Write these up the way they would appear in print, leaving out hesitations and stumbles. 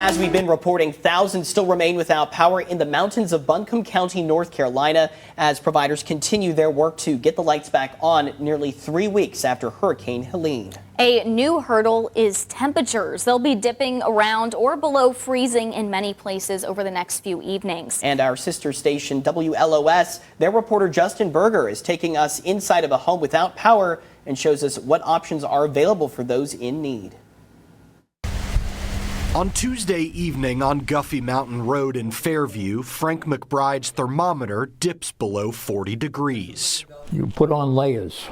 As we've been reporting, thousands still remain without power in the mountains of Buncombe County, North Carolina, as providers continue their work to get the lights back on nearly 3 weeks after Hurricane Helene. A new hurdle is temperatures. They'll be dipping around or below freezing in many places over the next few evenings. And our sister station, WLOS, their reporter Justin Berger is taking us inside of a home without power and shows us what options are available for those in need. On Tuesday evening on Guffey Mountain Road in Fairview, Frank McBride's thermometer dips below 40 degrees. You put on layers.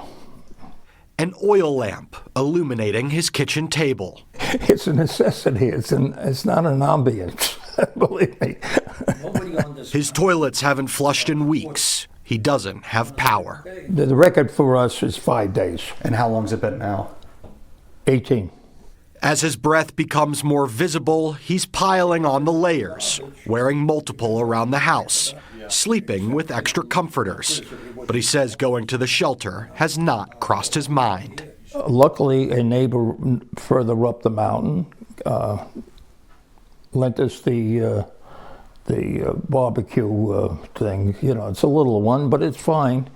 An oil lamp illuminating his kitchen table. It's a necessity. It's not an ambience, believe me. His toilets haven't flushed in weeks. He doesn't have power. The record for us is 5 days. And how long's it been now? 18. As his breath becomes more visible, he's piling on the layers, wearing multiple around the house, sleeping with extra comforters. But he says going to the shelter has not crossed his mind. Luckily, a neighbor further up the mountain lent us the barbecue thing. You know, it's a little one, but it's fine.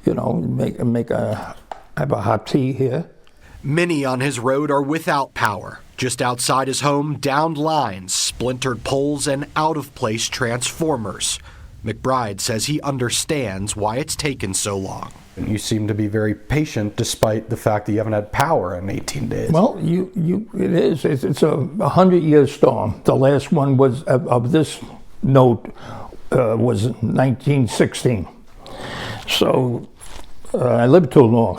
You know, have a hot tea here. Many on his road are without power. Just outside his home, downed lines, splintered poles, and out-of-place transformers. McBride says he understands why it's taken so long. You seem to be very patient despite the fact that you haven't had power in 18 days. Well, it is. It's a 100-year storm. The last one was of this note was 1916. So I lived too long.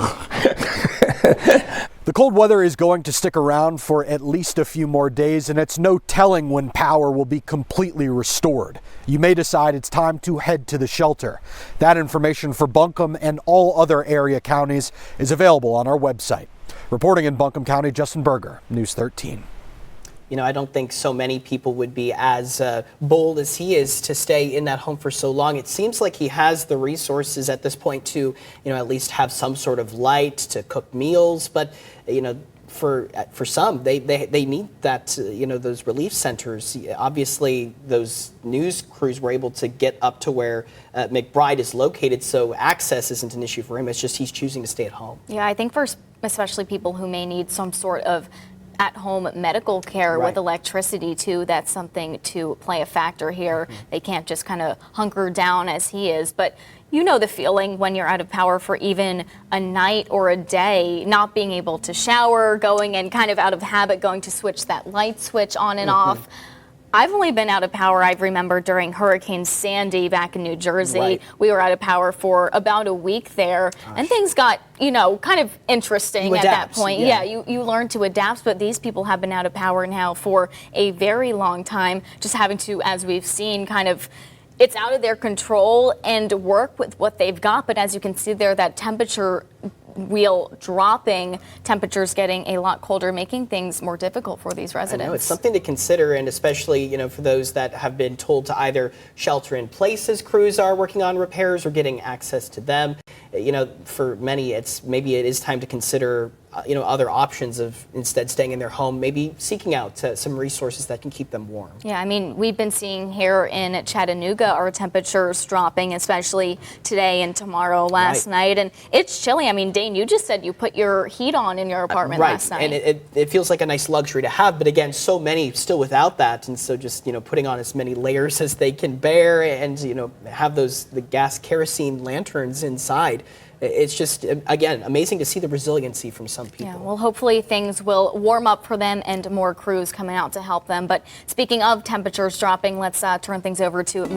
The cold weather is going to stick around for at least a few more days, and it's no telling when power will be completely restored. You may decide it's time to head to the shelter. That information for Buncombe and all other area counties is available on our website. Reporting in Buncombe County, Justin Berger, News 13. You know, I don't think so many people would be as bold as he is to stay in that home for so long. It seems like he has the resources at this point to, you know, at least have some sort of light to cook meals. But, you know, for some, they need that, you know, those relief centers. Obviously, those news crews were able to get up to where McBride is located, so access isn't an issue for him. It's just he's choosing to stay at home. Yeah, I think for especially people who may need some sort of at-home medical care with electricity too, that's something to play a factor here. They can't just kind of hunker down as he is, but you know the feeling when you're out of power for even a night or a day, not being able to shower, going and kind of out of habit going to switch that light switch on and off. I've only been out of power, I remember, during Hurricane Sandy back in New Jersey. We were out of power for about a week there, and things got, you know, kind of interesting at that point. Yeah, you learn to adapt, but these people have been out of power now for a very long time, just having to, as we've seen, kind of, it's out of their control and work with what they've got. But as you can see there, that temperature wheel dropping, temperatures getting a lot colder, making things more difficult for these residents. I know, it's something to consider, and especially, you know, for those that have been told to either shelter in place as crews are working on repairs or getting access to them. You know, for many, maybe it is time to consider, you know, other options of instead staying in their home, maybe seeking out some resources that can keep them warm. Yeah, I mean, we've been seeing here in Chattanooga our temperatures dropping, especially today and tomorrow, last night, and it's chilly. I mean, Dane, you just said you put your heat on in your apartment last night. And it feels like a nice luxury to have, but again, so many still without that, and so just, you know, putting on as many layers as they can bear, and, you know, have the gas kerosene lanterns inside. It's just, again, amazing to see the resiliency from some people. Yeah, well, hopefully things will warm up for them and more crews coming out to help them. But speaking of temperatures dropping, let's turn things over to